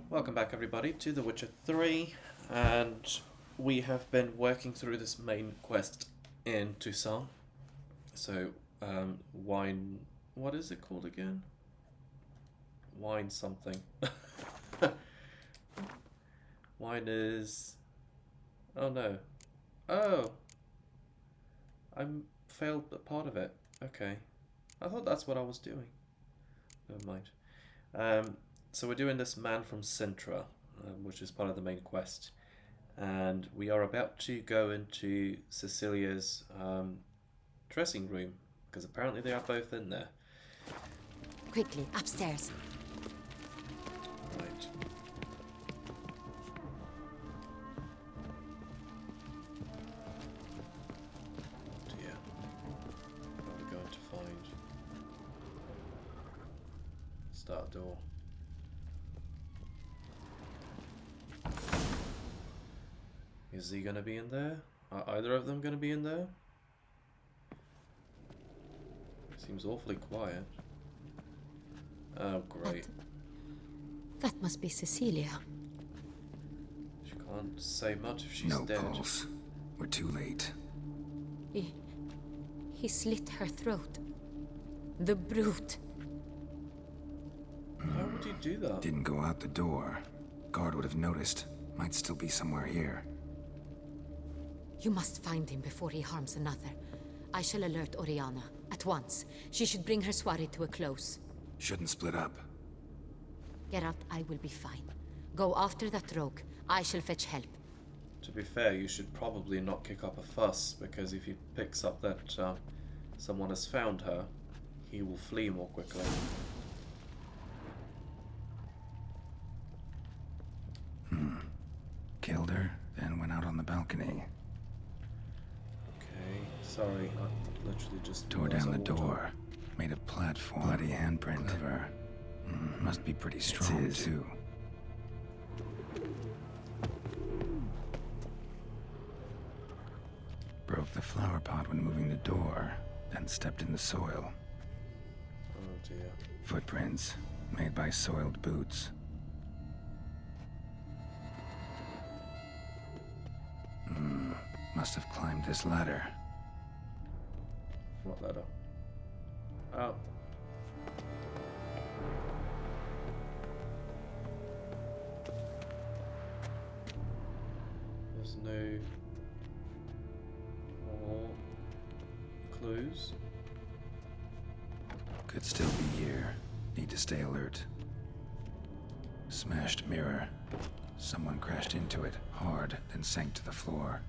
Welcome back everybody to The Witcher 3, and we have been working through this main quest in Toussaint. So, wine... what is it called again? Wine something. Wine is... oh no. Oh! I failed a part of it. Okay. I thought that's what I was doing. Never mind. So we're doing this man from Sintra, which is part of the main quest, and we are about to go into Cecilia's dressing room, because apparently they are both in there. Quickly, upstairs. Right. Dear. What are we going to find? Start door. Is he gonna be in there? Are either of them gonna be in there? Seems awfully quiet. Oh, great. That must be Cecilia. She can't say much if she's no dead. pulse. We're too late. He slit her throat. The brute. How would you do that? Didn't go out the door. Guard would have noticed. Might still be somewhere here. You must find him before he harms another. I shall alert Oriana at once. She should bring her soiree to a close. Shouldn't split up. Geralt, I will be fine. Go after that rogue. I shall fetch help. To be fair, you should probably not kick up a fuss, because if he picks up that someone has found her, he will flee more quickly. Killed her, then went out on the balcony. Okay, sorry, I literally just Tore down the door. Made a platform. Bloody handprint of her. Must be pretty strong, too. Broke the flower pot when moving the door, then stepped in the soil. Oh dear. Footprints, made by soiled boots. Must have climbed this ladder. What ladder? Oh. There's no more clues. Could still be here. Need to stay alert. Smashed mirror. Someone crashed into it hard, then sank to the floor.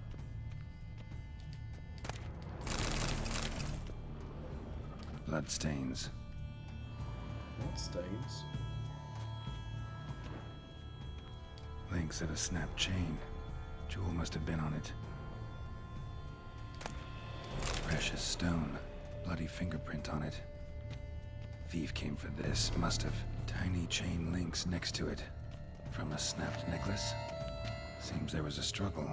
Blood stains. What stains? Links of a snapped chain. Jewel must have been on it. Precious stone. Bloody fingerprint on it. Thief came for this. Must have. Tiny chain links next to it. From a snapped necklace. Seems there was a struggle.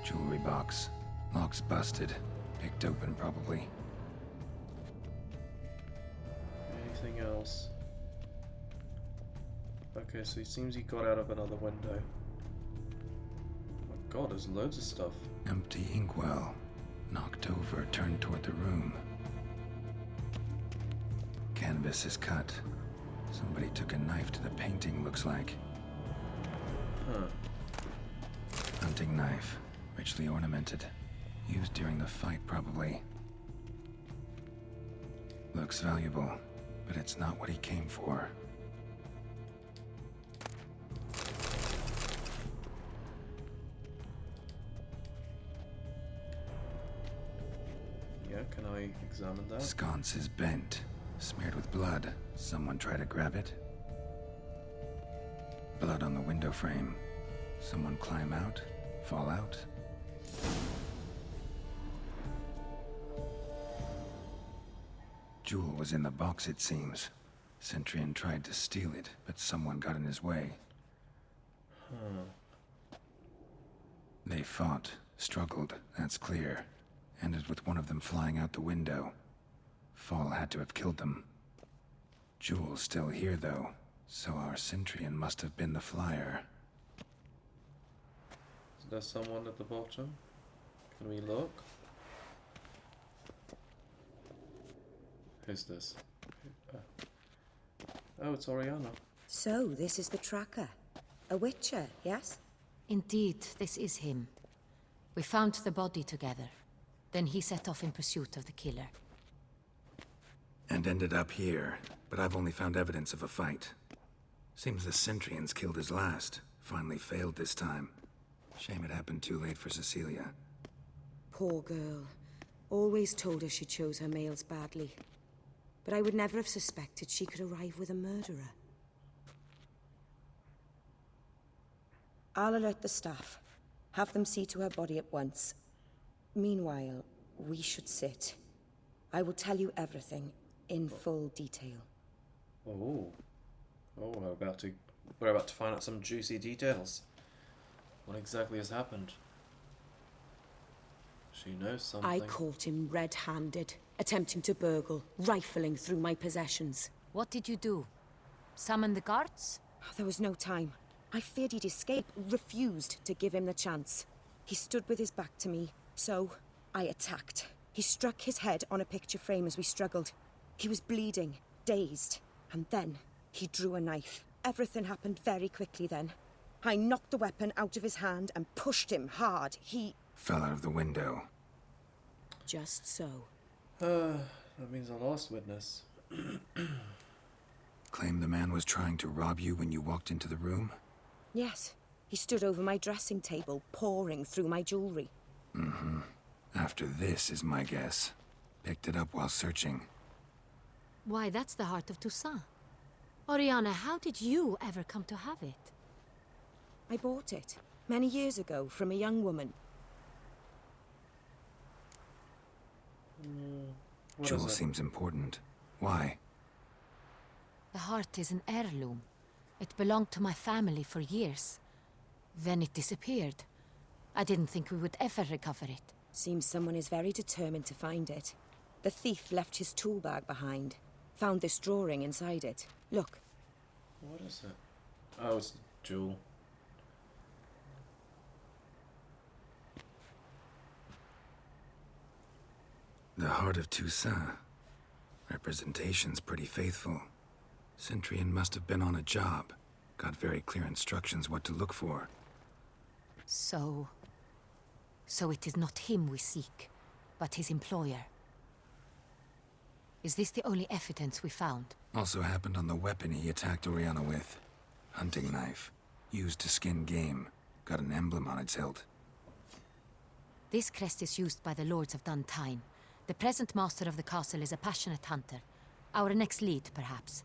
Jewelry box. Lock's busted. Picked open probably. Anything else? Okay, so it seems he got out of another window. Oh my god, there's loads of stuff. Empty inkwell. Knocked over, turned toward the room. Canvas is cut. Somebody took a knife to the painting, looks like. Huh. Hunting knife. Richly ornamented. Used during the fight, probably. Looks valuable, but it's not what he came for. Yeah, can I examine that? Sconce is bent. Smeared with blood. Someone try to grab it. Blood on the window frame. Someone climb out? Fall out? Jewel was in the box, it seems. Centurion tried to steal it, but someone got in his way. They fought, struggled, that's clear. Ended with one of them flying out the window. Fall had to have killed them. Jewel's still here, though. So our Centrian must have been the flyer. Is there someone at the bottom? Can we look? Who's this? Oh, it's Oriana. So, this is the tracker. A witcher, yes? Indeed, this is him. We found the body together. Then he set off in pursuit of the killer. And ended up here, but I've only found evidence of a fight. Seems the Centrians killed his last. Finally failed this time. Shame it happened too late for Cecilia. Poor girl. Always told her she chose her males badly. But I would never have suspected she could arrive with a murderer. I'll alert the staff. Have them see to her body at once. Meanwhile, we should sit. I will tell you everything in full detail. Oh. Oh, we're about to find out some juicy details. What exactly has happened? She knows something. I caught him red-handed, attempting to burgle, rifling through my possessions. What did you do? Summon the guards? There was no time. I feared he'd escape, refused to give him the chance. He stood with his back to me, so I attacked. He struck his head on a picture frame as we struggled. He was bleeding, dazed, and then he drew a knife. Everything happened very quickly then. I knocked the weapon out of his hand and pushed him hard. He Fell out of the window. just so. That means a last witness. Claim the man was trying to rob you when you walked into the room? Yes, he stood over my dressing table, pouring through my jewelry. Mm-hmm. After this is my guess. Picked it up while searching. Why, that's the heart of Toussaint. Oriana, how did you ever come to have it? I bought it many years ago from a young woman. What Jewel is it? seems important. Why? The heart is an heirloom. It belonged to my family for years. Then it disappeared. I didn't think we would ever recover it. Seems someone is very determined to find it. The thief left his tool bag behind. Found this drawing inside it. Look. What is it? Oh, it's Jewel. The heart of Toussaint. Representation's pretty faithful. Centrian must have been on a job. Got very clear instructions what to look for. So it is not him we seek, but his employer. Is this the only evidence we found? Also happened on the weapon he attacked Oriana with. Hunting knife. Used to skin game. Got an emblem on its hilt. This crest is used by the Lords of Duntine. The present master of the castle is a passionate hunter. Our next lead, perhaps.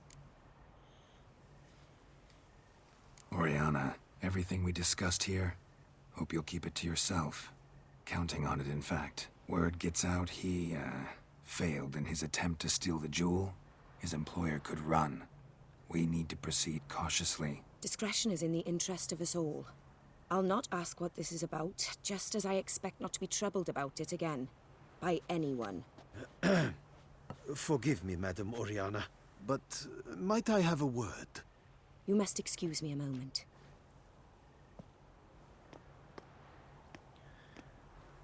Oriana, everything we discussed here, hope you'll keep it to yourself. Counting on it, in fact. Word gets out he, failed in his attempt to steal the jewel. His employer could run. We need to proceed cautiously. Discretion is in the interest of us all. I'll not ask what this is about, just as I expect not to be troubled about it again. By anyone. Forgive me, Madam Oriana, but might I have a word? You must excuse me a moment.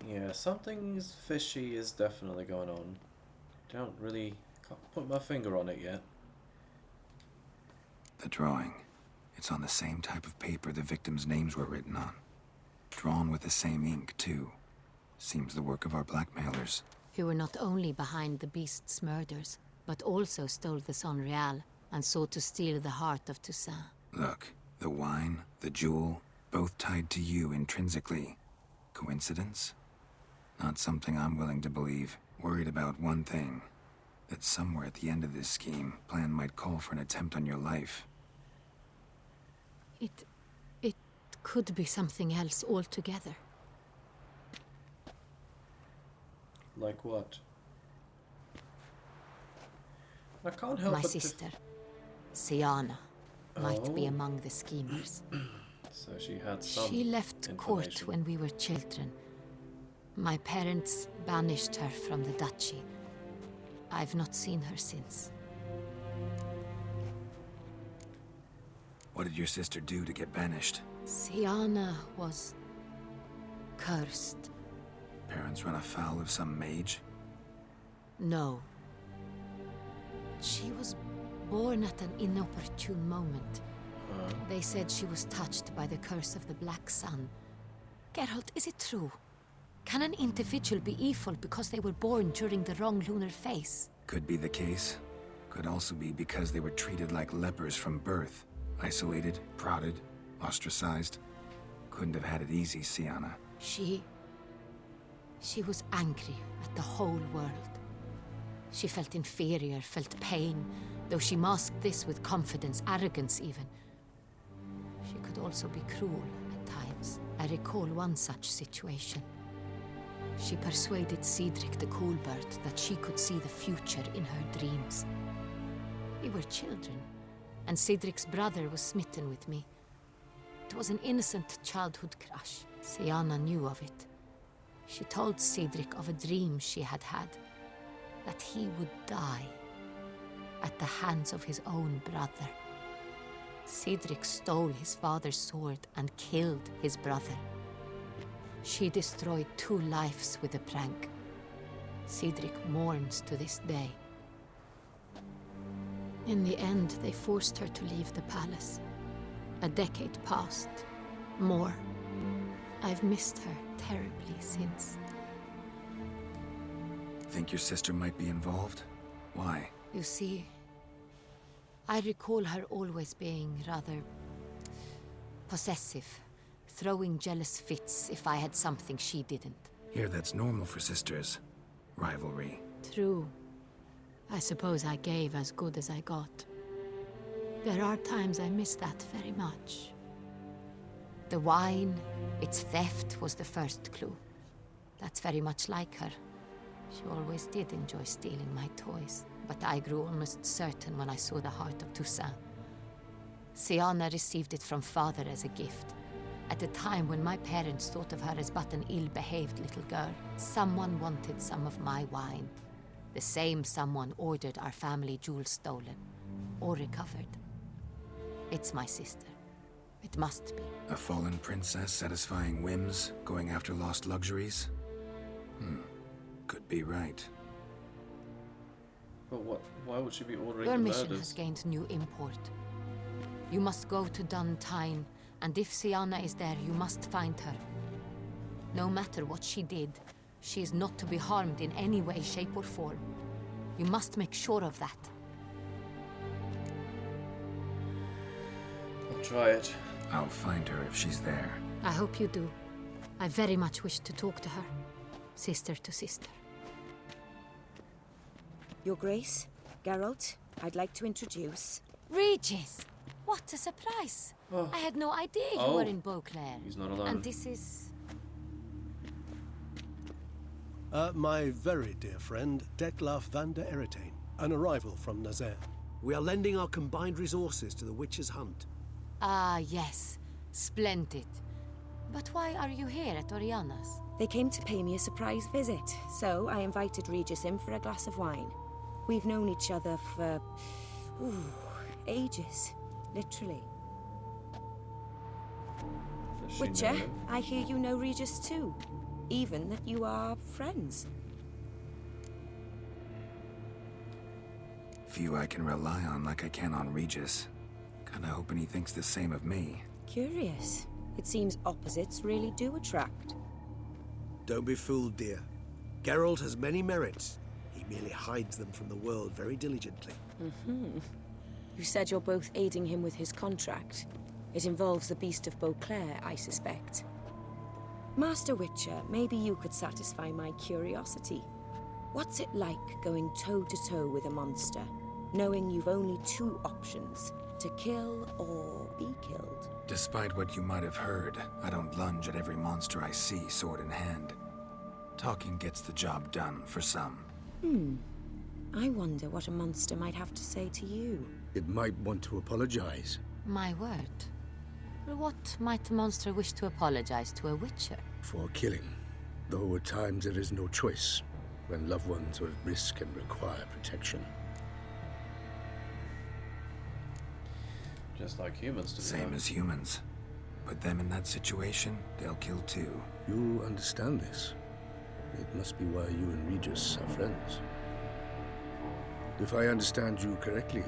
Yeah, something fishy is definitely going on. Can't put my finger on it yet. The drawing. It's on the same type of paper the victims' names were written on. Drawn with the same ink, too. Seems the work of our blackmailers. Who were not only behind the beast's murders, but also stole the Son Real and sought to steal the heart of Toussaint. Look, the wine, the jewel, both tied to you intrinsically. Coincidence? Not something I'm willing to believe. Worried about one thing. That somewhere at the end of this scheme, plan might call for an attempt on your life. It could be something else altogether. Like what? I can't help My but sister, Siana, might be Oh. among the schemers. So she had some She left court information. when we were children. My parents banished her from the duchy. I've not seen her since. What did your sister do to get banished? Siana was cursed. Parents run afoul of some mage? No. She was born at an inopportune moment. They said she was touched by the curse of the Black Sun. Geralt, is it true? Can an individual be evil because they were born during the wrong lunar phase? Could be the case. Could also be because they were treated like lepers from birth. Isolated, prodded, ostracized. Couldn't have had it easy, Siana. She was angry at the whole world. She felt inferior, felt pain, though she masked this with confidence, arrogance even. She could also be cruel at times. I recall one such situation. She persuaded Cedric the Coolbird that she could see the future in her dreams. We were children, and Cedric's brother was smitten with me. It was an innocent childhood crush. Siana knew of it. She told Cedric of a dream she had had, that he would die at the hands of his own brother. Cedric stole his father's sword and killed his brother. She destroyed 2 lives with a prank. Cedric mourns to this day. In the end, they forced her to leave the palace. A decade passed. More. I've missed her terribly since. Think your sister might be involved? Why? You see, I recall her always being rather possessive, throwing jealous fits if I had something she didn't. Here, that's normal for sisters. Rivalry. True. I suppose I gave as good as I got. There are times I miss that very much. The wine, its theft was the first clue. That's very much like her. She always did enjoy stealing my toys, but I grew almost certain when I saw the heart of Toussaint. Siana received it from father as a gift. At a time when my parents thought of her as but an ill-behaved little girl, someone wanted some of my wine. The same someone ordered our family jewels stolen, or recovered. It's my sister. It must be. A fallen princess satisfying whims, going after lost luxuries? Could be right. But what? Why would she be ordering Your the mission murders? has gained new import. You must go to Dun Tyne, and if Siana is there, you must find her. No matter what she did, she is not to be harmed in any way, shape, or form. You must make sure of that. I'll try it. I'll find her if she's there. I hope you do. I very much wish to talk to her. Sister to sister. Your Grace, Geralt, I'd like to introduce... Regis! What a surprise! Oh. I had no idea you Oh. were in Beauclair. He's not alone. And this is... My very dear friend, Detlaf van der Eretain, an arrival from Nazaire. We are lending our combined resources to the Witch's Hunt. Ah, yes. Splendid. But why are you here at Oriana's? They came to pay me a surprise visit, so I invited Regis in for a glass of wine. We've known each other for... ages. Literally. Does she Witcher, know him? I hear you know Regis too. Even that you are friends. Few I can rely on like I can on Regis. Kinda hoping he thinks the same of me. Curious. It seems opposites really do attract. Don't be fooled, dear. Geralt has many merits. He merely hides them from the world very diligently. You said you're both aiding him with his contract. It involves the Beast of Beauclair, I suspect. Master Witcher, maybe you could satisfy my curiosity. What's it like going toe-to-toe with a monster, knowing you've only 2 options, to kill or be killed? Despite what you might have heard, I don't lunge at every monster I see sword in hand. Talking gets the job done for some. I wonder what a monster might have to say to you. It might want to apologize. My word. For what might a monster wish to apologize to a witcher? For killing. Though at times there is no choice, when loved ones are at risk and require protection. Just like humans to Same as humans. Put them in that situation, they'll kill too. You understand this. It must be why you and Regis are friends. If I understand you correctly,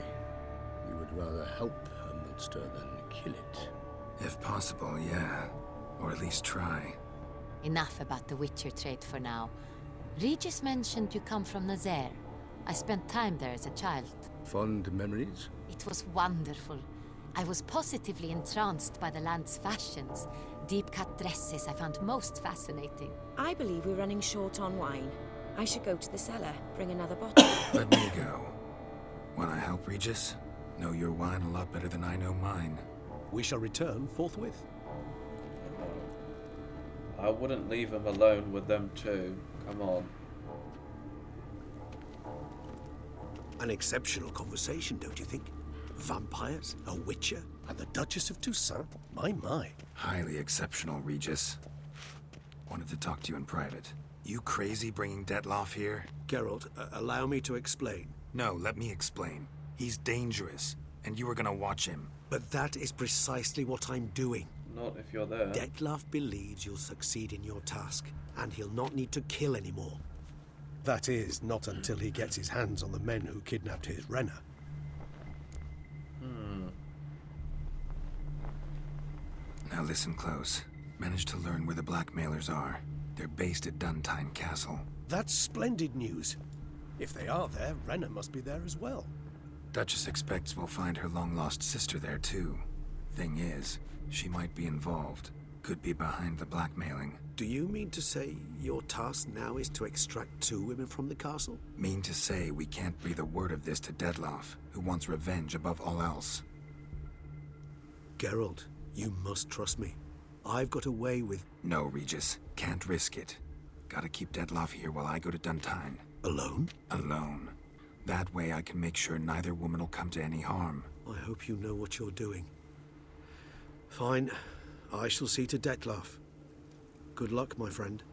you would rather help a monster than kill it. If possible, yeah. Or at least try. Enough about the Witcher trade for now. Regis mentioned you come from Nazaire. I spent time there as a child. Fond memories? It was wonderful. I was positively entranced by the land's fashions. Deep-cut dresses I found most fascinating. I believe we're running short on wine. I should go to the cellar, bring another bottle. Let me go. Wanna help, Regis? Know your wine a lot better than I know mine. We shall return forthwith. I wouldn't leave him alone with them two. Come on. An exceptional conversation, don't you think? Vampires, a witcher, And the Duchess of Toussaint? My. Highly exceptional, Regis. Wanted to talk to you in private. You crazy bringing Detloff here? Geralt, allow me to explain. No, let me explain. He's dangerous, and you were gonna watch him. But that is precisely what I'm doing. Not if you're there. Detloff believes you'll succeed in your task, and he'll not need to kill anymore. That is, not until he gets his hands on the men who kidnapped his Renner. Now listen close. Managed to learn where the blackmailers are. They're based at Duntine Castle. That's splendid news. If they are there, Renner must be there as well. Duchess expects we'll find her long-lost sister there, too. Thing is, she might be involved. Could be behind the blackmailing. Do you mean to say your task now is to extract 2 women from the castle? Mean to say we can't breathe a word of this to Detloff, who wants revenge above all else. Geralt, you must trust me. I've got a way with... No, Regis. Can't risk it. Gotta keep Detloff here while I go to Duntine. Alone? Alone. That way I can make sure neither woman will come to any harm. I hope you know what you're doing. Fine. I shall see to Detloff. Good luck, my friend.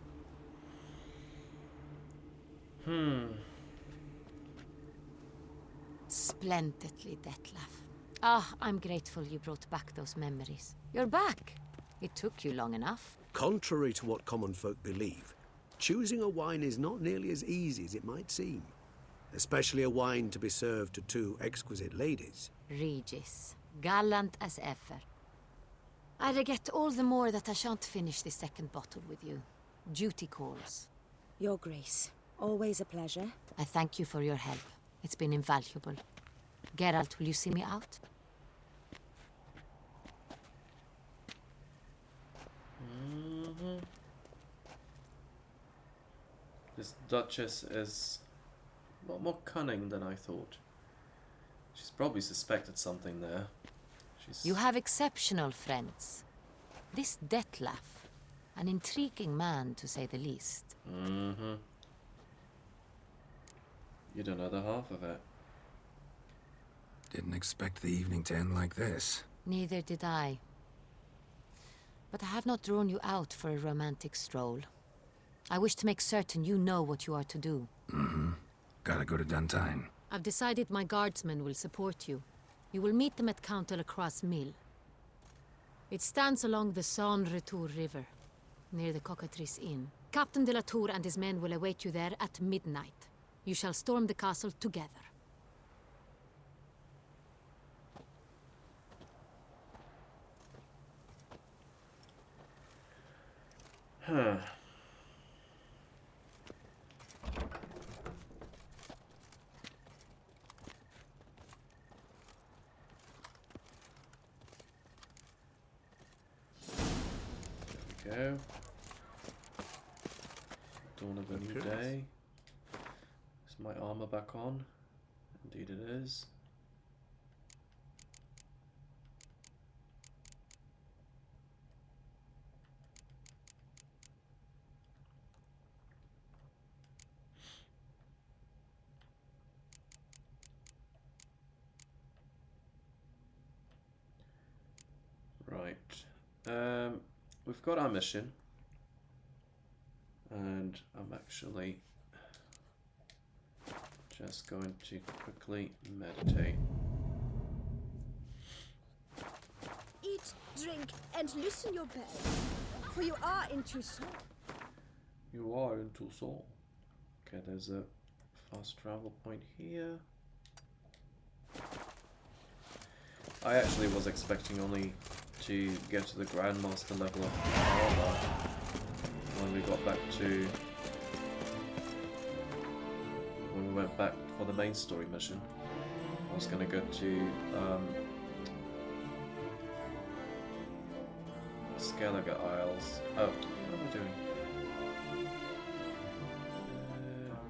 Splendidly, Detlaff. Ah, I'm grateful you brought back those memories. You're back. It took you long enough. Contrary to what common folk believe, choosing a wine is not nearly as easy as it might seem. Especially a wine to be served to 2 exquisite ladies. Regis, gallant as ever. I regret all the more that I shan't finish this second bottle with you. Duty calls. Your Grace, always a pleasure. I thank you for your help. It's been invaluable. Geralt, will you see me out? This Duchess is a lot more cunning than I thought. She's probably suspected something there. You have exceptional friends. This Detlaff, an intriguing man to say the least. You don't know the half of it. Didn't expect the evening to end like this. Neither did I. But I have not drawn you out for a romantic stroll. I wish to make certain you know what you are to do. Gotta go to Duntine. I've decided my guardsmen will support you. You will meet them at Count de la Croix's mill. It stands along the Saône-Retour River, near the Cockatrice Inn. Captain de la Tour and his men will await you there at midnight. You shall storm the castle together. Go. Dawn of a new day. Is my armour back on? Indeed it is. Right. We've got our mission, and I'm actually just going to quickly meditate. think and loosen your belt, for you are in Toussaint. You are in Toussaint. Okay, there's a fast travel point here. I actually was expecting only to get to the Grandmaster level of armour when we got back to... when we went back for the main story mission. I was gonna go to Skellige Isles. Oh, what am I doing?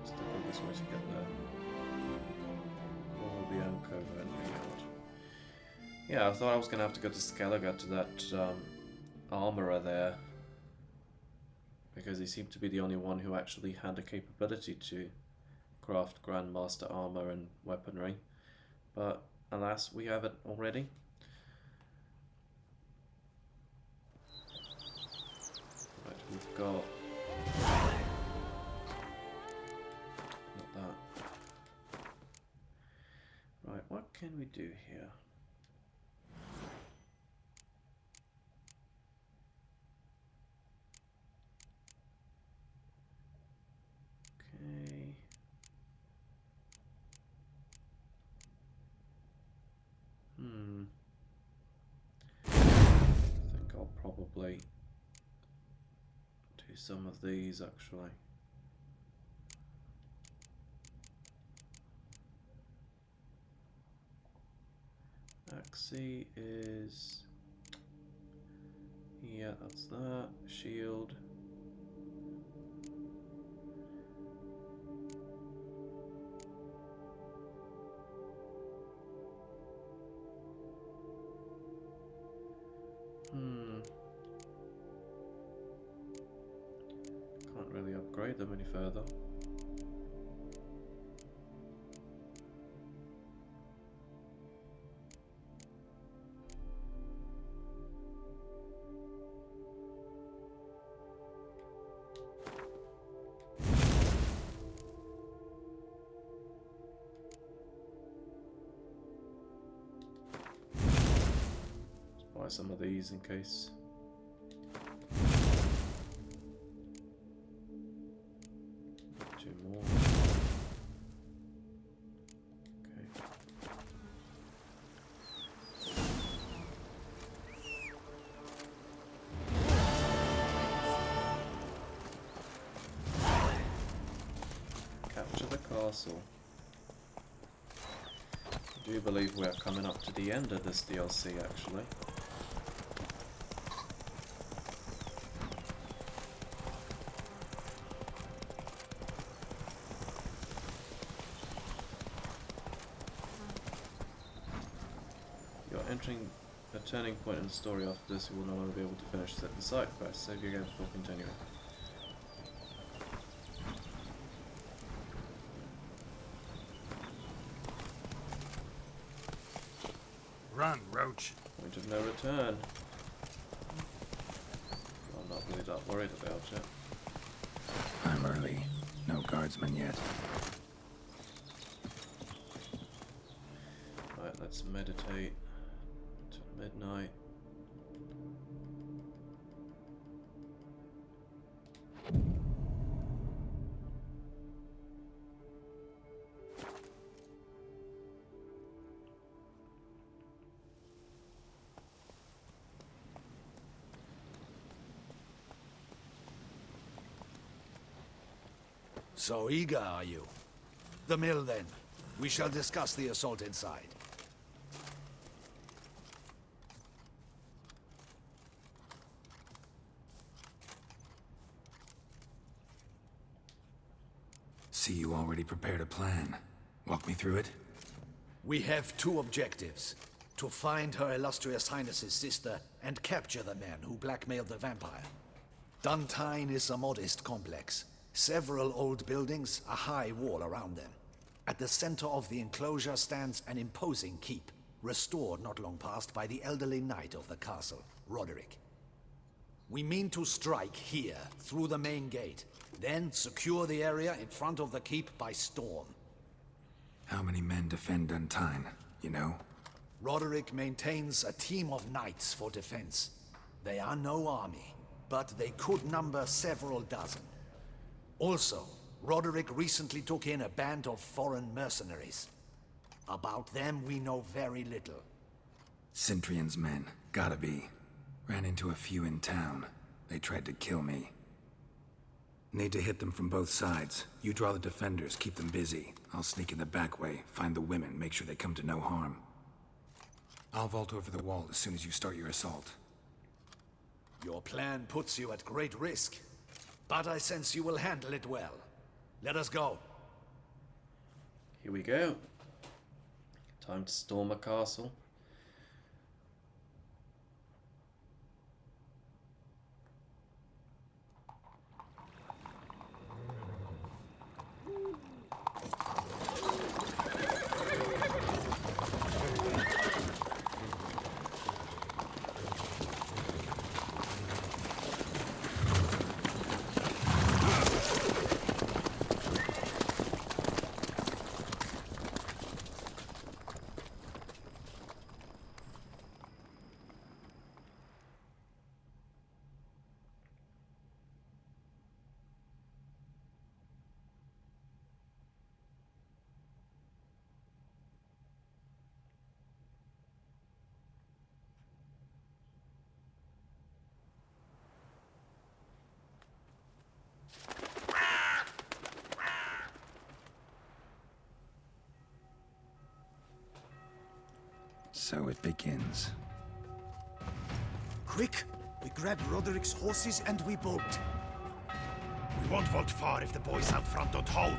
Let's go this way to get there. Or the Ancover and Aard. Yeah, I thought I was gonna have to go to Skellige to that armourer there, because he seemed to be the only one who actually had the capability to craft Grandmaster armour and weaponry. But alas, we have it already. Right, we've got... not that. Right, what can we do here? Okay. I think I'll probably do some of these actually. Axii is... yeah, that's that. Shield. Can't really upgrade them any further. Let's buy some of these in case. More. Okay. Capture the castle. I do believe we are coming up to the end of this DLC actually. Entering a turning point in the story after this, you will no longer be able to finish certain side quests. Save your game before continuing. Run, Roach. Point of no return. I'm not really that worried about it. I'm early. No guardsmen yet. Right, let's meditate. Midnight. So eager, are you? The mill, then. We shall discuss the assault inside. See, you already prepared a plan. Walk me through it. We have two objectives. To find Her Illustrious Highness's sister and capture the man who blackmailed the vampire. Duntine is a modest complex. Several old buildings, a high wall around them. At the center of the enclosure stands an imposing keep, restored not long past by the elderly knight of the castle, Roderick. We mean to strike here, through the main gate, then secure the area in front of the keep by storm. How many men defend Duntine, you know? Roderick maintains a team of knights for defense. They are no army, but they could number several dozen. Also, Roderick recently took in a band of foreign mercenaries. About them, we know very little. Cintrian's men, gotta be. Ran into a few in town. They tried to kill me. Need to hit them from both sides. You draw the defenders, keep them busy. I'll sneak in the back way, find the women, make sure they come to no harm. I'll vault over the wall as soon as you start your assault. Your plan puts you at great risk, but I sense you will handle it well. Let us go. Here we go. Time to storm a castle. So it begins. Quick! We grab Roderick's horses and we bolt. We won't vault far if the boys out front don't hold.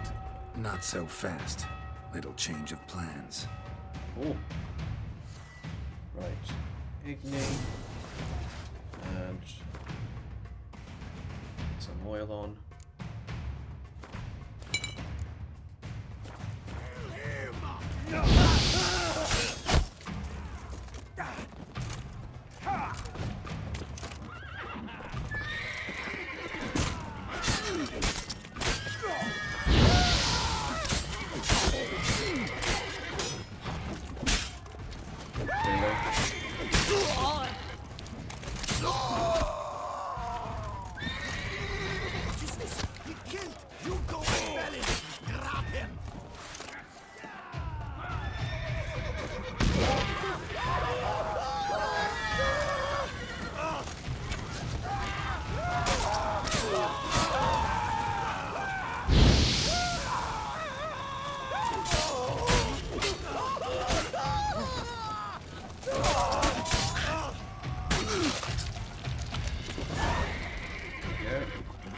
Not so fast. Little change of plans. Oh. Right. Igni. And some oil on.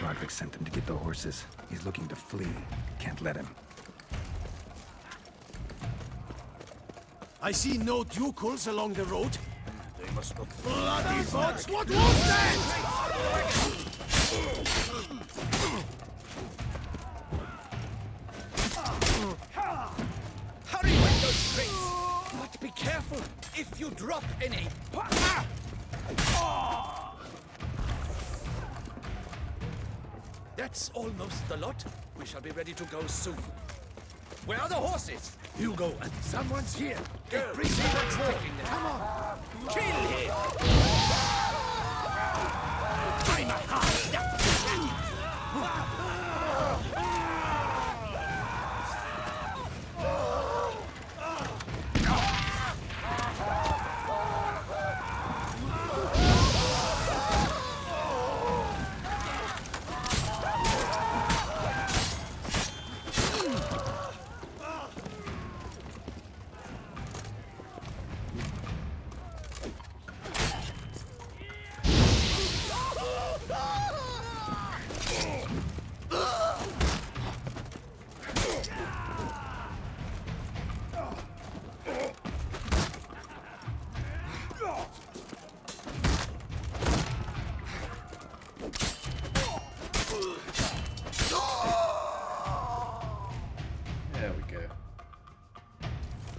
Roderick sent them to get the horses. He's looking to flee. Can't let him. I see no ducals along the road. They must not... Bloody bots! What was that? Hurry with those strings! But be careful if you drop any. That's almost the lot. We shall be ready to go soon. Where are the horses? Hugo, and someone's here. Get busy, that's taking them. Come on! Kill him! I'm a There we go.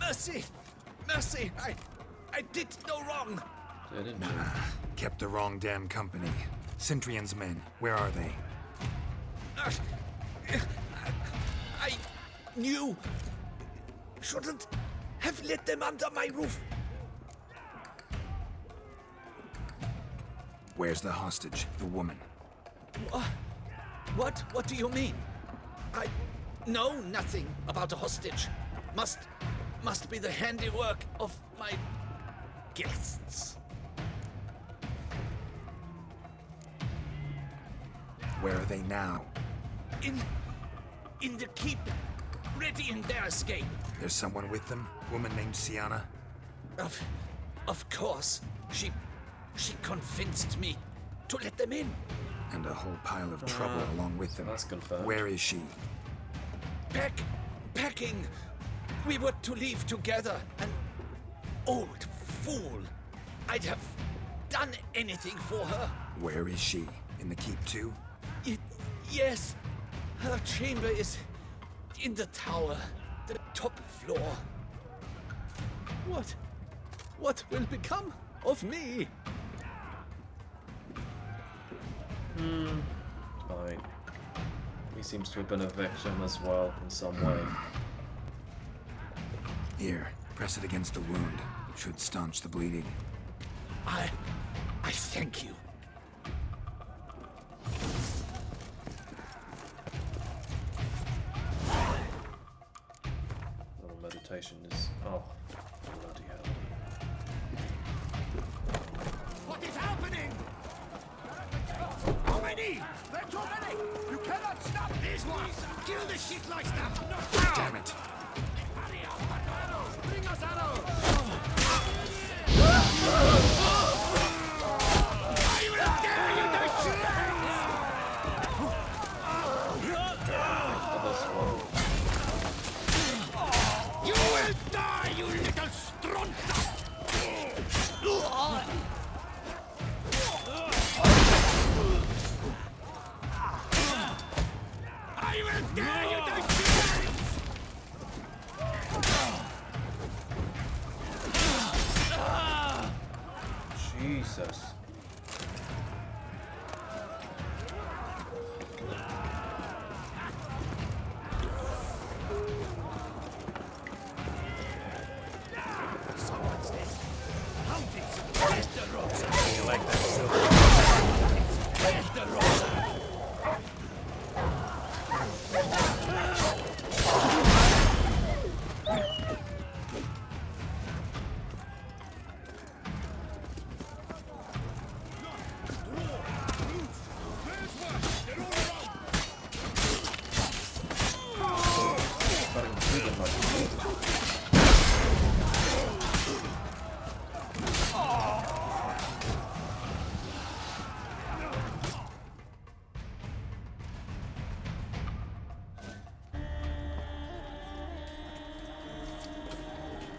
Mercy! Mercy! I did no wrong! Didn't Nah, you? kept the wrong damn company. Cintrian's men, where are they? I knew. Shouldn't have let them under my roof. Where's the hostage, the woman? What do you mean? I know nothing about a hostage. Must be the handiwork of my guests. Where are they now? In the keep, ready in their escape. There's someone with them? Woman named Sienna? Of course. She convinced me to let them in. And a whole pile of trouble along with them. That's confirmed. Where is she? Packing. We were to leave together. An old fool. I'd have done anything for her. Where is she? In the keep too? Yes. Her chamber is in the tower, the top floor. What will become of me? Fine. He seems to have been a victim as well in some way. Here, press it against the wound. Should staunch the bleeding. I thank you. Little meditation is... oh, bloody hell. What is happening? How many? There are too many! You cannot stop these ones! Kill the shit like that! Knock Damn it! Hurry up! Bring us arrows! I will tear you to shreds! You will die, you little strunter! I will tear you to shreds! Jesus. Someone's dead. Houndies! Where's the Rosa? You like that silver? Where's the Rosa?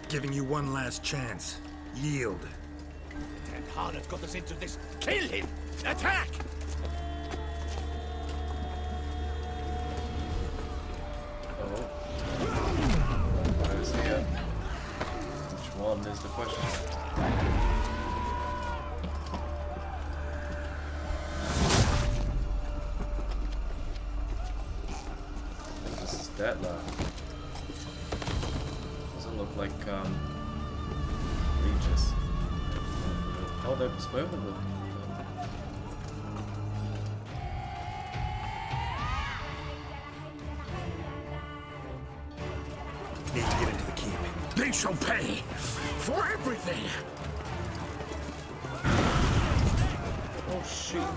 Giving you one last chance. Yield. And Aard got us into this. Kill him! Attack! Oh. Where's he at? Which one is the question? I think this is that lad. Doesn't look like Regis. Oh, there's both of them. Need to get into the keep. They shall pay for everything! Oh shoot.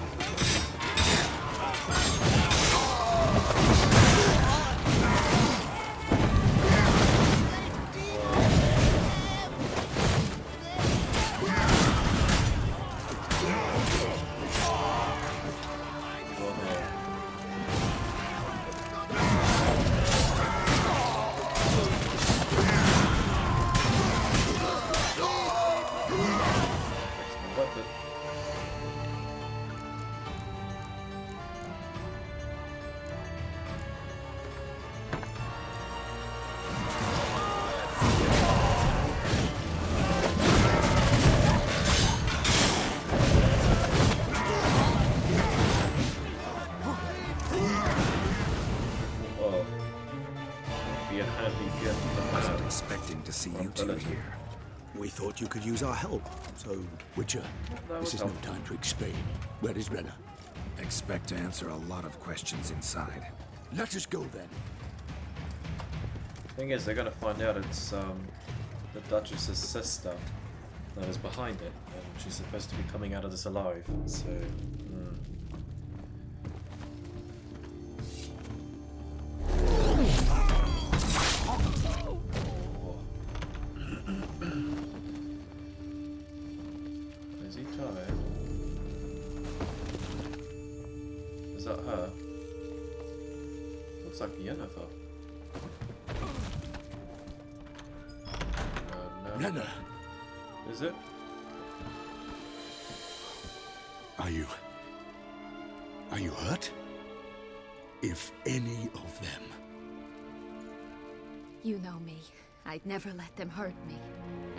Wasn't expecting to see you two here. We thought you could use our help, so... Witcher, That this would is no help. time to explain. Where is Renna? Expect to answer a lot of questions inside. Let us go then. Thing is, they're gonna find out it's the Duchess's sister that is behind it, and she's supposed to be coming out of this alive. So, Is he tired? Is that her? Looks like Yennefer. No. Renna, Is it? are you hurt? If any of them. You know me. I'd never let them hurt me.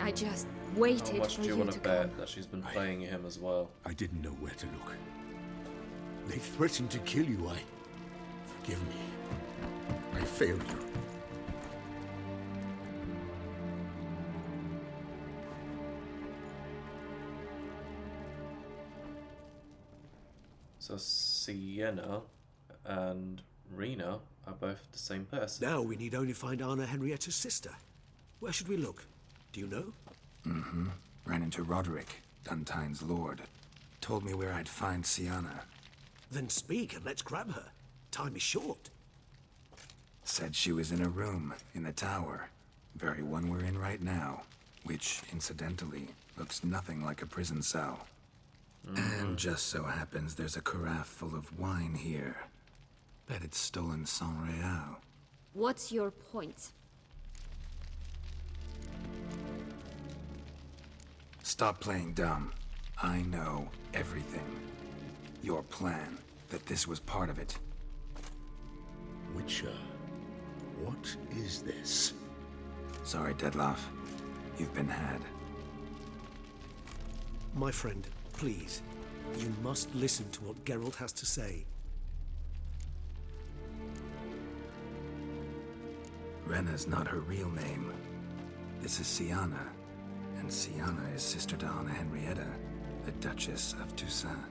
I just How waited much for do you you want to to come. bet that she's been playing him as well? I didn't know where to look. They threatened to kill you. Forgive me. I failed you. So Sienna and Rena are both the same person. Now we need only find Anna Henrietta's sister. Where should we look? Do you know? Ran into Roderick, Duntine's lord. Told me where I'd find Sienna. Then speak and let's grab her. Time is short. Said she was in a room in the tower. Very one we're in right now. Which, incidentally, looks nothing like a prison cell. And just so happens there's a carafe full of wine here. Bet it's stolen San Real. What's your point? Stop playing dumb. I know everything. Your plan, that this was part of it. Witcher, what is this? Sorry, Dettlaff. You've been had. My friend, please. You must listen to what Geralt has to say. Renna's not her real name. This is Sienna. And Sienna is sister to Anna Henrietta, the Duchess of Toussaint.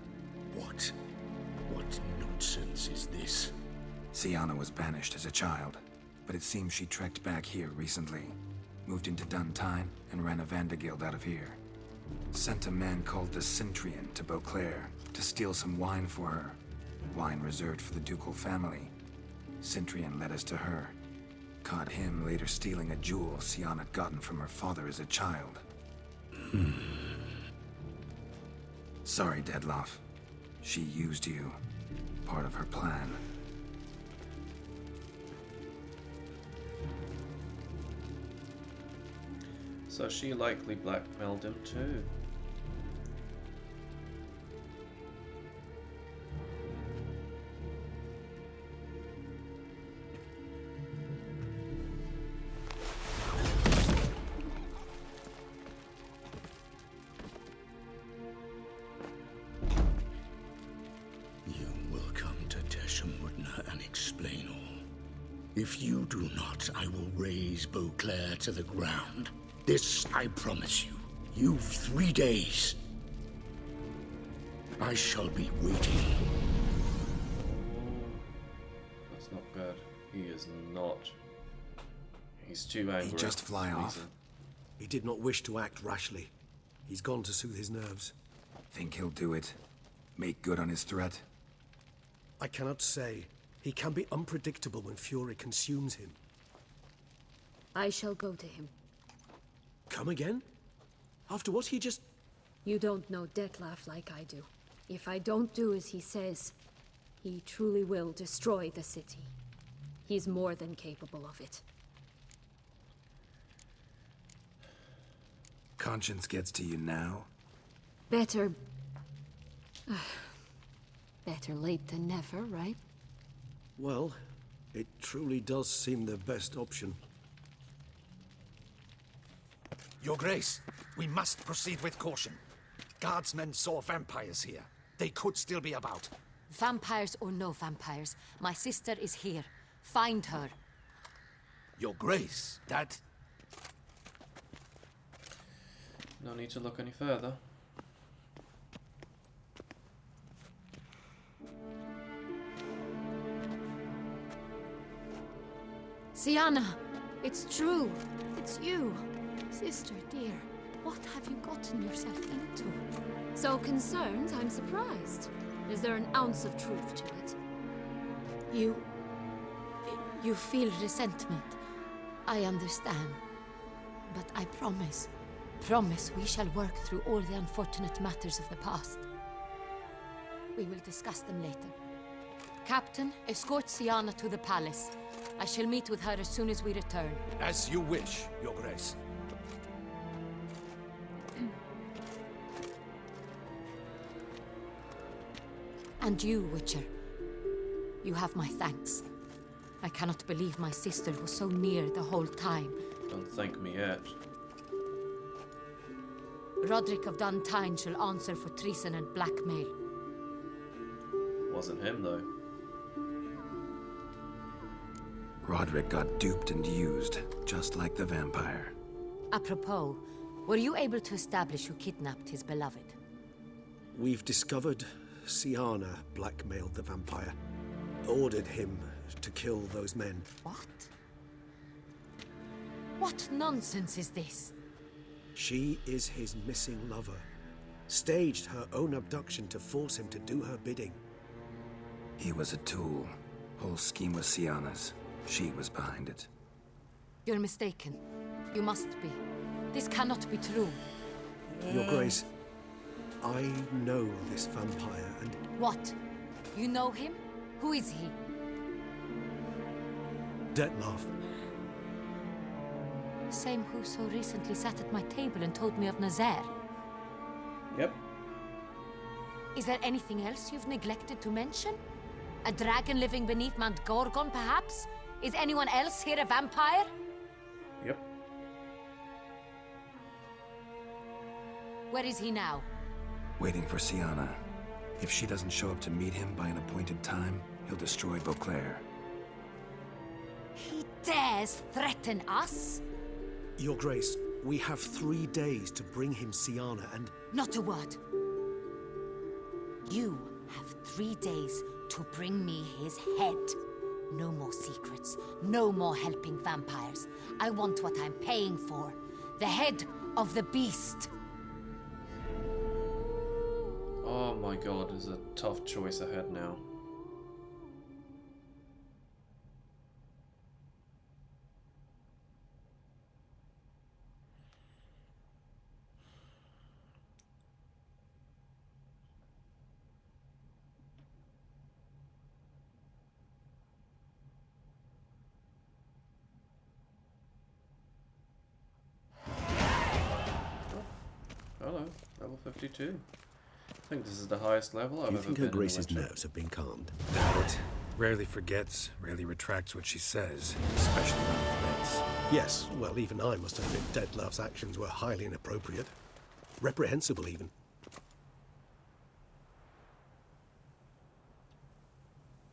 What nonsense is this? Sienna was banished as a child, but it seems she trekked back here recently. Moved into Duntine and ran a Vandergild out of here. Sent a man called the Centrian to Beauclair to steal some wine for her. Wine reserved for the ducal family. Centrian led us to her. Caught him later stealing a jewel Sienna had gotten from her father as a child. Sorry, Dettlaff. She used you. Part of her plan. So she likely blackmailed him too. You will come to Teshumudna and explain all. If you do not, I will raise Beauclair to the ground. This I promise you. You've 3 days. I shall be waiting. That's not good. He is not. He's too angry. He'd just fly off. He did not wish to act rashly. He's gone to soothe his nerves. Think he'll do it? Make good on his threat? I cannot say. He can be unpredictable when fury consumes him. I shall go to him. Come again? After what he just... You don't know Dettlaff like I do. If I don't do as he says, he truly will destroy the city. He's more than capable of it. Conscience gets to you now? Better... better late than never, right? Well, it truly does seem the best option. Your Grace, we must proceed with caution. Guardsmen saw vampires here. They could still be about. Vampires or no vampires, my sister is here. Find her. Your Grace, that... No need to look any further. Sienna, it's true. It's you. Sister, dear, what have you gotten yourself into? So concerned, I'm surprised. Is there an ounce of truth to it? You feel resentment. I understand. But I promise we shall work through all the unfortunate matters of the past. We will discuss them later. Captain, escort Sienna to the palace. I shall meet with her as soon as we return. As you wish, Your Grace. And you, Witcher. You have my thanks. I cannot believe my sister was so near the whole time. Don't thank me yet. Roderick of Duntine shall answer for treason and blackmail. Wasn't him, though. Roderick got duped and used, just like the vampire. Apropos, were you able to establish who kidnapped his beloved? We've discovered Sienna blackmailed the vampire. Ordered him to kill those men. What? What nonsense is this? She is his missing lover. Staged her own abduction to force him to do her bidding. He was a tool. Whole scheme was Sienna's. She was behind it. You're mistaken. You must be. This cannot be true. Your Grace, I know this vampire and... What? You know him? Who is he? Dettlaff. Same who so recently sat at my table and told me of Nazaire. Yep. Is there anything else you've neglected to mention? A dragon living beneath Mount Gorgon, perhaps? Is anyone else here a vampire? Yep. Where is he now? Waiting for Sienna. If she doesn't show up to meet him by an appointed time, he'll destroy Beauclair. He dares threaten us? Your Grace, we have 3 days to bring him Sienna and... Not a word. You have 3 days to bring me his head. No more secrets. No more helping vampires. I want what I'm paying for. The head of the beast. Oh my god, there's a tough choice ahead now. Hello, level 52. I think this is the highest level I've ever been in. You think Her Grace's nerves have been calmed? Doubt it. Rarely forgets, rarely retracts what she says, especially when threats. Yes, well, even I must admit Dettlaff's actions were highly inappropriate. Reprehensible, even.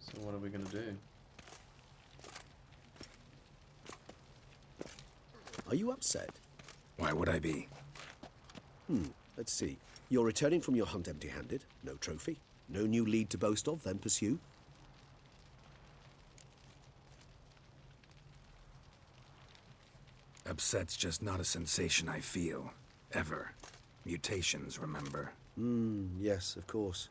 So what are we gonna do? Are you upset? Why would I be? Let's see. You're returning from your hunt empty-handed. No trophy. No new lead to boast of, then pursue. Upset's just not a sensation I feel. Ever. Mutations, remember? Yes, of course.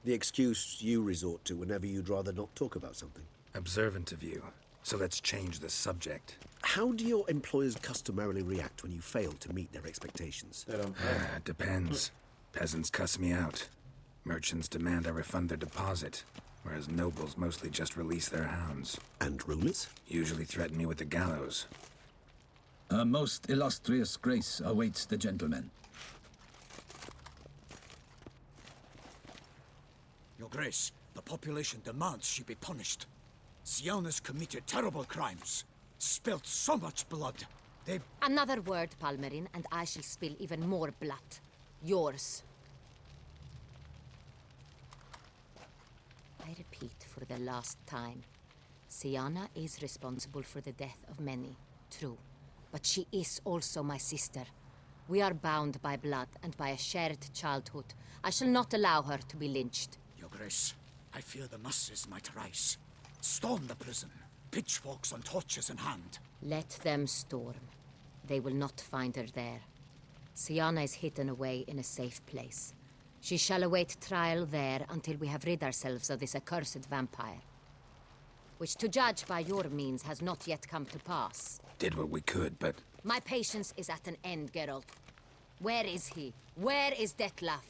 The excuse you resort to whenever you'd rather not talk about something. Observant of you. So let's change the subject. How do your employers customarily react when you fail to meet their expectations? They don't pay. Depends. Peasants cuss me out. Merchants demand I refund their deposit, whereas nobles mostly just release their hounds. And rulers? Usually threaten me with the gallows. Her most illustrious grace awaits the gentleman. Your Grace, the population demands she be punished. Sienna's committed terrible crimes. Spilt so much blood. They... Another word, Palmerin, and I shall spill even more blood. Yours. I repeat for the last time. Sienna is responsible for the death of many, true. But she is also my sister. We are bound by blood and by a shared childhood. I shall not allow her to be lynched. Your Grace, I fear the masses might rise. Storm the prison, pitchforks and torches in hand. Let them storm. They will not find her there. Siana is hidden away in a safe place. She shall await trial there until we have rid ourselves of this accursed vampire. Which, to judge by your means, has not yet come to pass. Did what we could, but... My patience is at an end, Geralt. Where is he? Where is Detlef?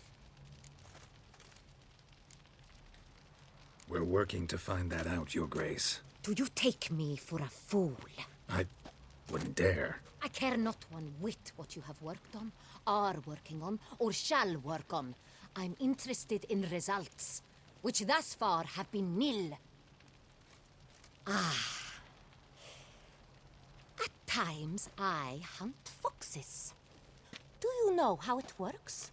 We're working to find that out, Your Grace. Do you take me for a fool? I wouldn't dare. I care not one whit what you have worked on, are working on, or shall work on. I'm interested in results, which thus far have been nil. At times, I hunt foxes. Do you know how it works?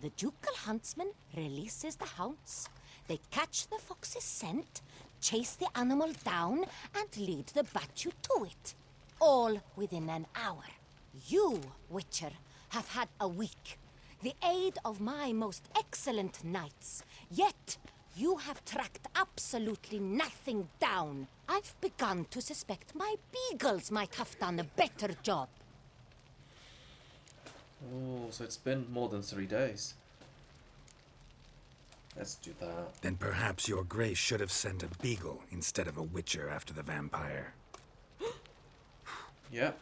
The ducal huntsman releases the hounds. They catch the fox's scent, chase the animal down, and lead the battue to it. All within an hour. You, Witcher, have had a week. The aid of my most excellent knights. Yet, you have tracked absolutely nothing down. I've begun to suspect my beagles might have done a better job. Oh, so it's been more than 3 days. Let's do that. Then perhaps Your Grace should have sent a beagle instead of a witcher after the vampire. Yep.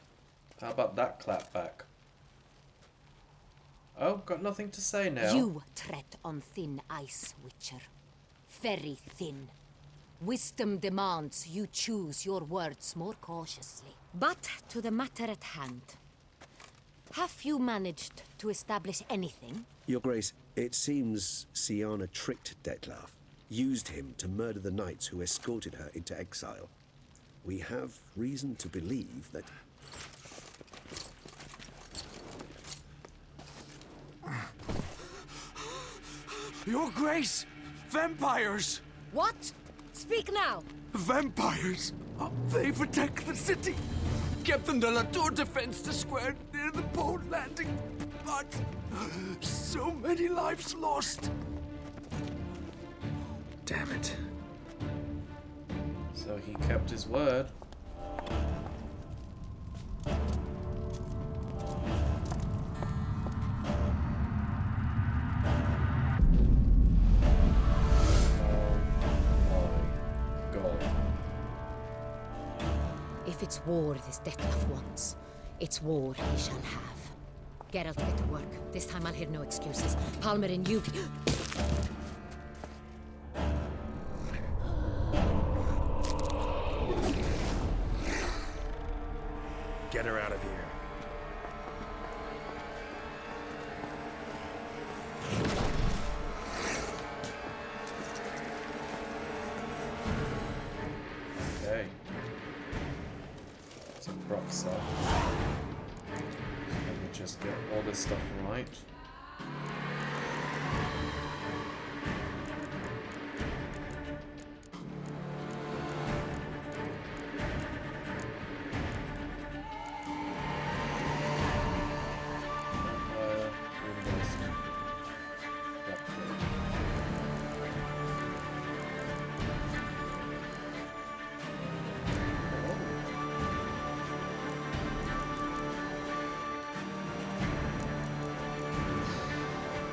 How about that clapback? Oh, got nothing to say now. You tread on thin ice, Witcher. Very thin. Wisdom demands you choose your words more cautiously. But to the matter at hand. Have you managed to establish anything? Your Grace, it seems Siana tricked Detlef, used him to murder the knights who escorted her into exile. We have reason to believe that... Your Grace! Vampires! What? Speak now! Vampires! They protect the city! Captain de la Tour defends the square near the boat landing, but so many lives lost! Damn it. So he kept his word. If it's war this Detlef wants, it's war he shall have. Geralt, get to work. This time I'll hear no excuses. Palmer and you... Get her out of here. Okay. It's a Brock's up. Let me just get all this stuff right.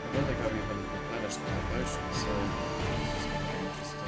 I don't think I've even replenished my potion, so this is going to be interesting.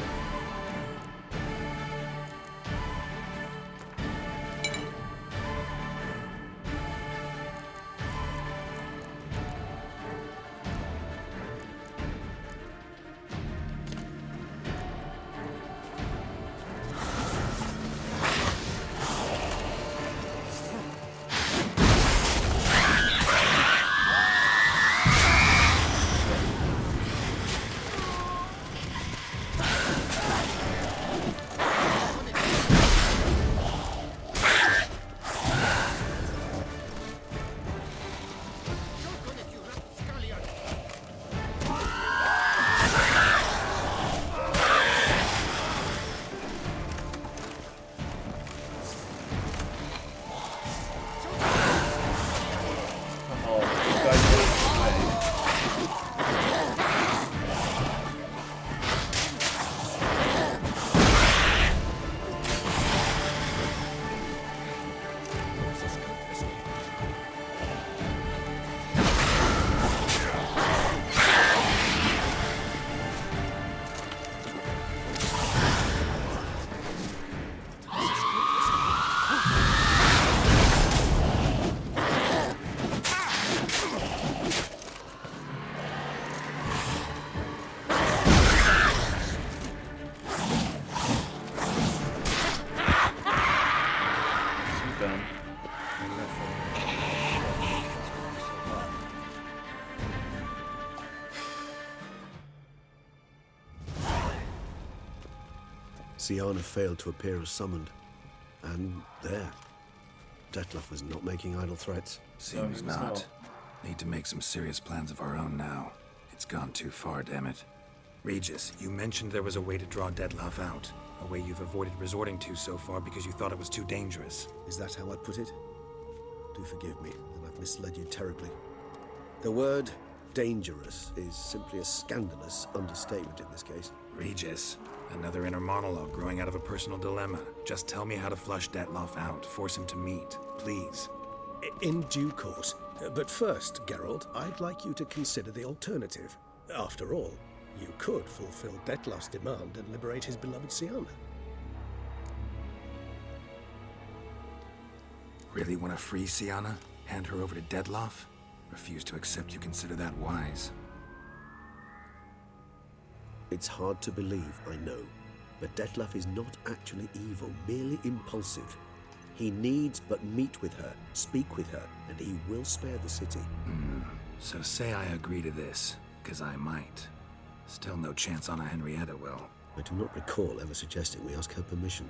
Syanna failed to appear as summoned. And there. Dettlaff was not making idle threats. Seems not. Need to make some serious plans of our own now. It's gone too far, damn it. Regis, you mentioned there was a way to draw Dettlaff out. A way you've avoided resorting to so far because you thought it was too dangerous. Is that how I'd put it? Do forgive me that I've misled you terribly. The word dangerous is simply a scandalous understatement in this case. Regis, another inner monologue growing out of a personal dilemma. Just tell me how to flush Dettlaff out. Force him to meet, please. In due course. But first, Geralt, I'd like you to consider the alternative. After all, you could fulfill Dettlaff's demand and liberate his beloved Syanna. Really want to free Syanna? Hand her over to Dettlaff? Refuse to accept you consider that wise. It's hard to believe, I know, but Dettlaff is not actually evil, merely impulsive. He needs but meet with her, speak with her, and he will spare the city. So say I agree to this, 'cause I might. Still no chance Anna Henrietta will. I do not recall ever suggesting we ask her permission.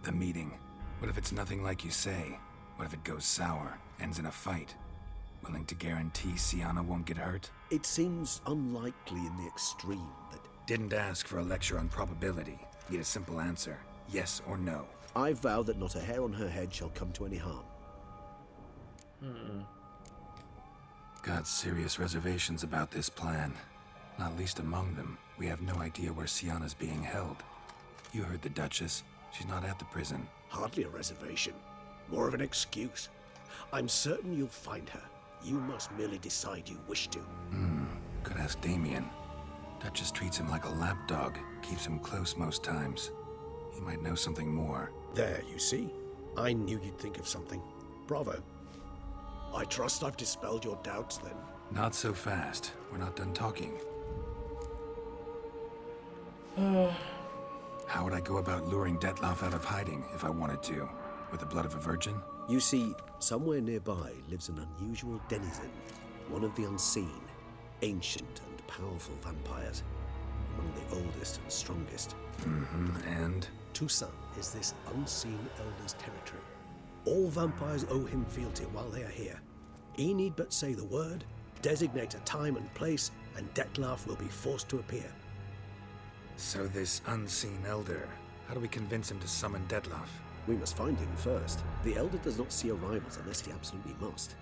The meeting. What if it's nothing like you say? What if it goes sour, ends in a fight? Willing to guarantee Syanna won't get hurt? It seems unlikely in the extreme that... Didn't ask for a lecture on probability. Need a simple answer. Yes or no. I vow that not a hair on her head shall come to any harm. Got serious reservations about this plan. Not least among them, we have no idea where Syanna's being held. You heard the Duchess. She's not at the prison. Hardly a reservation. More of an excuse. I'm certain you'll find her. You must merely decide you wish to. Could ask Damien. Duchess treats him like a lapdog. Keeps him close most times. He might know something more. There, you see? I knew you'd think of something. Bravo. I trust I've dispelled your doubts, then. Not so fast. We're not done talking. How would I go about luring Dettlaff out of hiding if I wanted to? With the blood of a virgin? You see, somewhere nearby lives an unusual denizen. One of the unseen, ancient and powerful vampires. Among the oldest and strongest. And? Toussaint is this unseen elder's territory. All vampires owe him fealty while they are here. He need but say the word, designate a time and place, and Dettlaff will be forced to appear. So this unseen elder, how do we convince him to summon Dettlaff? We must find him first. The elder does not see arrivals unless he absolutely must.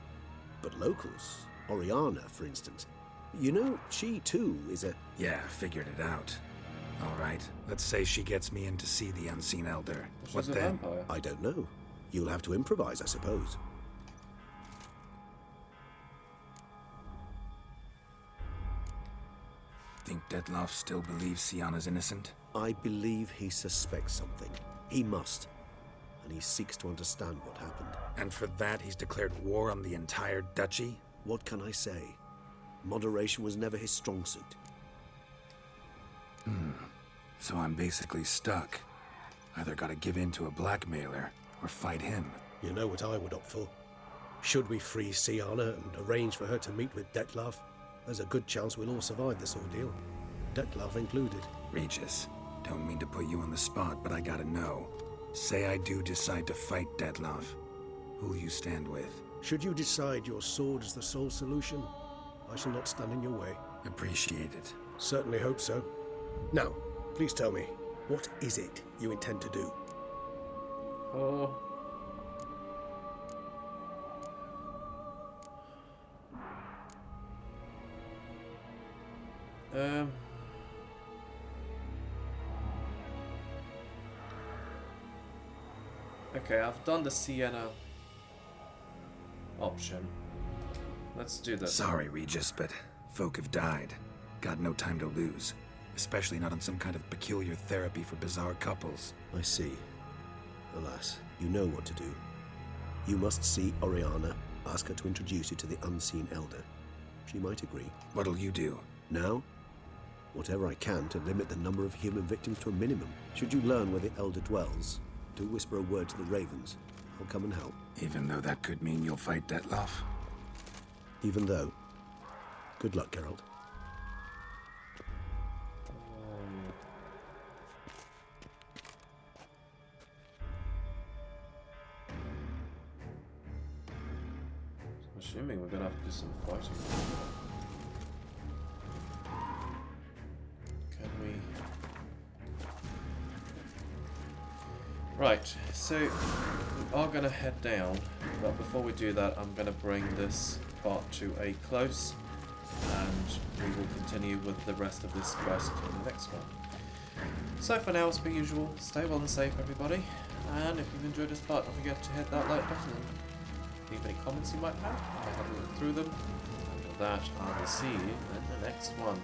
But locals, Oriana, for instance, you know, she too is a... Yeah, figured it out. All right, let's say she gets me in to see the unseen elder. What then? Vampire. I don't know. You'll have to improvise, I suppose. Think Dettlaff still believes Syanna's innocent? I believe he suspects something. He must. And he seeks to understand what happened. And for that he's declared war on the entire duchy? What can I say? Moderation was never his strong suit. So I'm basically stuck. Either gotta give in to a blackmailer, or fight him. You know what I would opt for. Should we free Syanna and arrange for her to meet with Dettlaff, there's a good chance we'll all survive this ordeal. Dettlaff included. Regis, don't mean to put you on the spot, but I gotta know. Say I do decide to fight Dettlaff. Who'll you stand with? Should you decide your sword is the sole solution, I shall not stand in your way. Appreciate it. Certainly hope so. Now, please tell me, what is it you intend to do? Oh. Okay, I've done the Sienna option. Let's do this. Sorry, Regis, but folk have died. Got no time to lose. Especially not on some kind of peculiar therapy for bizarre couples. I see. Alas, you know what to do. You must see Oriana, ask her to introduce you to the unseen elder. She might agree. What'll you do? Now? Whatever I can to limit the number of human victims to a minimum. Should you learn where the elder dwells, do whisper a word to the ravens. I'll come and help. Even though that could mean you'll fight Dettlaff? Even though. Good luck, Geralt. I'm assuming we're gonna have to do some fighting. Can we? Right, so we are gonna head down, but before we do that, I'm gonna bring this part to a close, and we will continue with the rest of this quest in the next one. So for now, as per usual, stay well and safe, everybody, and if you've enjoyed this part, don't forget to hit that like button. Leave any comments you might have. I'll have a look through them. And with that, I will see you in the next one.